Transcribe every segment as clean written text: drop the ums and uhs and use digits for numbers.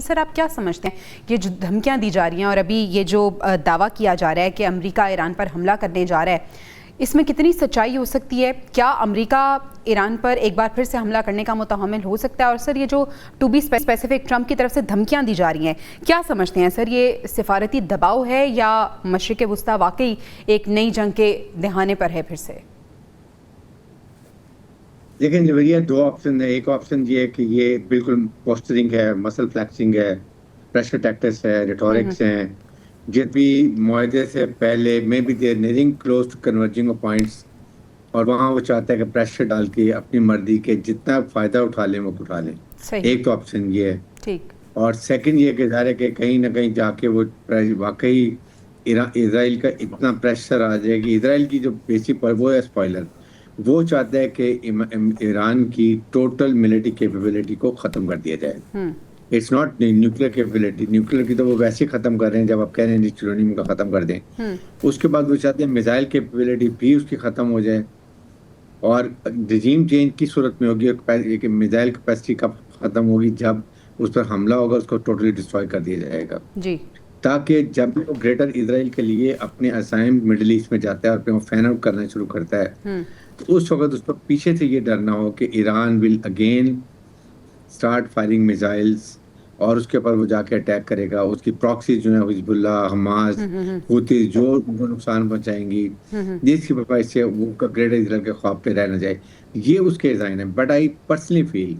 हैं। सर आप क्या समझते हैं, ये जो धमकियाँ दी जा रही हैं और अभी ये जो दावा किया जा रहा है कि अमेरिका ईरान पर हमला करने जा रहा है, इसमें कितनी सच्चाई हो सकती है? क्या अमेरिका ईरान पर एक बार फिर से हमला करने का मुतहम्मिल हो सकता है? और सर ये जो टू बी स्पेसिफिक ट्रंप की तरफ से धमकियां दी जा रही हैं, क्या समझते हैं सर, ये सिफारती दबाव है या मशरिक़ वुस्ता वाकई एक नई जंग के दहाने पर है फिर से? लेकिन जबरिया दो ऑप्शन है। एक ऑप्शन ये है कि ये बिल्कुल पोस्टरिंग है, मसल फ्लैक्सिंग है, प्रेशर टैक्टिक्स है, रिटोरिक्स हैं, जिस भी मुआहदे से पहले में भी there nearing close to converging of points, और वहाँ वो चाहता है कि प्रेशर डाल के अपनी मर्जी के जितना फायदा उठा लें वो उठा लें। एक तो ऑप्शन ये है। ठीक। और सेकंड ये कि ज़ाहिर है कि कहीं ना कहीं जाके वो वाकई इसराइल का इतना प्रेशर आ जाए कि इसराइल की जो बेसिक वो है स्पॉइलर, वो चाहता है कि ईरान की टोटल मिलिट्री कैपेबिलिटी को ख़त्म कर दिया जाए। It's not nuclear capability, nuclear की तो वो वैसे ही ख़त्म कर रहे हैं, जब आप कह रहे हैं यूरेनियम का ख़त्म कर दें। उसके बाद वो चाहते हैं मिसाइल कैपेबिलिटी भी उसकी ख़त्म हो जाए, और रिजीम चेंज की सूरत में होगी कि मिसाइल कैपेसिटी कब ख़त्म होगी, जब उस पर हमला होगा उसको टोटली डिस्ट्रॉय कर दिया जाएगा जी। ताकि जब वो ग्रेटर इसराइल के लिए अपने असाइम मिडिल ईस्ट में जाता है और फिर वो फैन आउट करना शुरू करता है, तो उस वक्त उस पर पीछे से ये डरना हो कि Iran will again start firing missiles, और उसके ऊपर वो जाके अटैक करेगा। उसकी प्रॉक्सी जो है हिजबुल्लाह, हमास, हुती जो उनको नुकसान पहुंचाएंगी, जिसकी वजह से वो ग्रेटर इसराइल के ख्वाब पे रह न जाए, ये उसके डिजाइन है। बट आई पर्सनली फील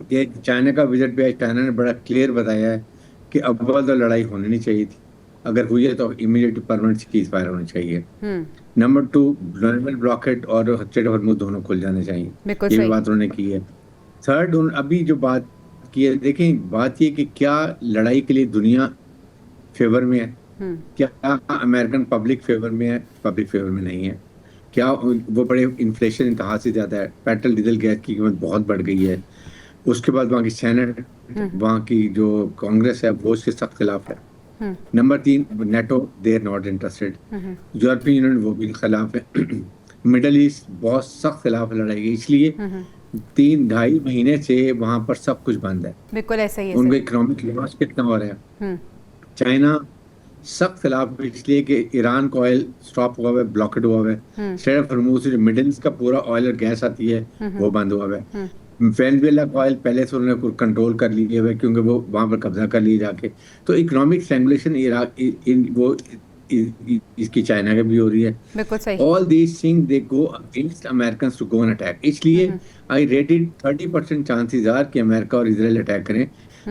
कि चाइना का विजिट पे चाइना ने बड़ा क्लियर बताया है कि अव्वल तो लड़ाई होनी नहीं चाहिए थी, अगर हुई है तो इमीडिएट परमानेंट सीज फायर होनी चाहिए। नंबर 2, नॉर्मल ब्लॉकेट और स्ट्रेट ऑफ हॉर्मुज़ दोनों खुल जाने चाहिए, ये भी बात उन्होंने की है। थर्ड, अभी जो बात की है, देखें बात ये कि क्या लड़ाई के लिए दुनिया फेवर में है, क्या अमेरिकन पब्लिक फेवर में है? पब्लिक फेवर में नहीं है। क्या वो बड़े इन्फ्लेशन इंतहा से ज़्यादा है, पेट्रोल डीजल गैस की कीमत बहुत बढ़ गई है। उसके बाद वहाँ की सेनेट, वहाँ की जो कांग्रेस है वो उसके सख्त खिलाफ है। Number 3, NATO they are not interested, European union वो भी खिलाफ है। मिडल ईस्ट बहुत सख्त खिलाफ लड़ाई है, इसलिए 3-2.5 महीने से वहाँ पर सब कुछ बंद है। बिल्कुल ऐसा ही है। उनका इकोनॉमिक लॉस कितना हो रहा है। चाइना सख्त खिलाफ इसलिए कि ईरान का ऑयल स्टॉप हुआ है, ब्लॉकेड हुआ है। स्ट्रेट ऑफ हॉर्मुज़ से जो मिडिल ईस्ट का पूरा ऑयल और गैस आती है वो बंद हुआ है। वेनेजुएला का ऑयल पहले से उन्होंने कंट्रोल कर लिया है क्योंकि वो वहाँ पर कब्जा कर लिए जाके। तो इकोनॉमिक स्ट्रैंगुलेशन वो इसकी चाइना के भी हो रही है। बिल्कुल सही। All these things they go against Americans to go an attack. इसलिए आई रेटेड 30% चांसेस आर कि अमेरिका और इजराइल अटैक करें।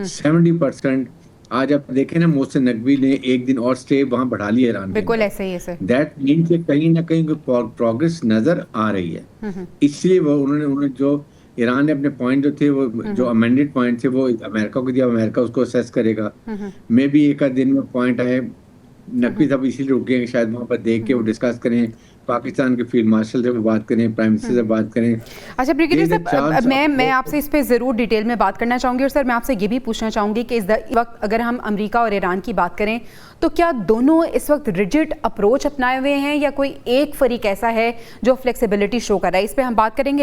70% आज आप देखें ना, मोहसिन नकवी ने एक दिन और स्टे वहां बढ़ा लिया ईरान। बिल्कुल ऐसे ही है सर। दैट मीन कि कहीं ना कहीं प्रोग्रेस नजर आ रही है। इसलिए वो उन्होंने जो ईरान ने अपने पॉइंट जो थे वो जो अमेंडेड पॉइंट थे वो अमेरिका को दिया, अमेरिका उसको असेस करेगा। मे भी एक आध दिन में पॉइंट आए, नकवी साहब इसीलिए रुके हैं शायद वहाँ पर देख के वो डिस्कस करें, पाकिस्तान के फील्ड मार्शल से बात करें, प्राइम मिनिस्टर से बात करें। अच्छा ब्रिगेडियर साहब, मैं आपसे इस पे ज़रूर डिटेल में बात करना चाहूँगी। और सर मैं आपसे ये भी पूछना चाहूँगी कि इस वक्त अगर हम अमेरिका और ईरान की बात करें तो क्या दोनों इस वक्त रिजिड अप्रोच अपनाए हुए हैं या कोई एक फरीक ऐसा है जो फ्लेक्सिबिलिटी शो कर रहा है? इस पर हम बात करेंगे।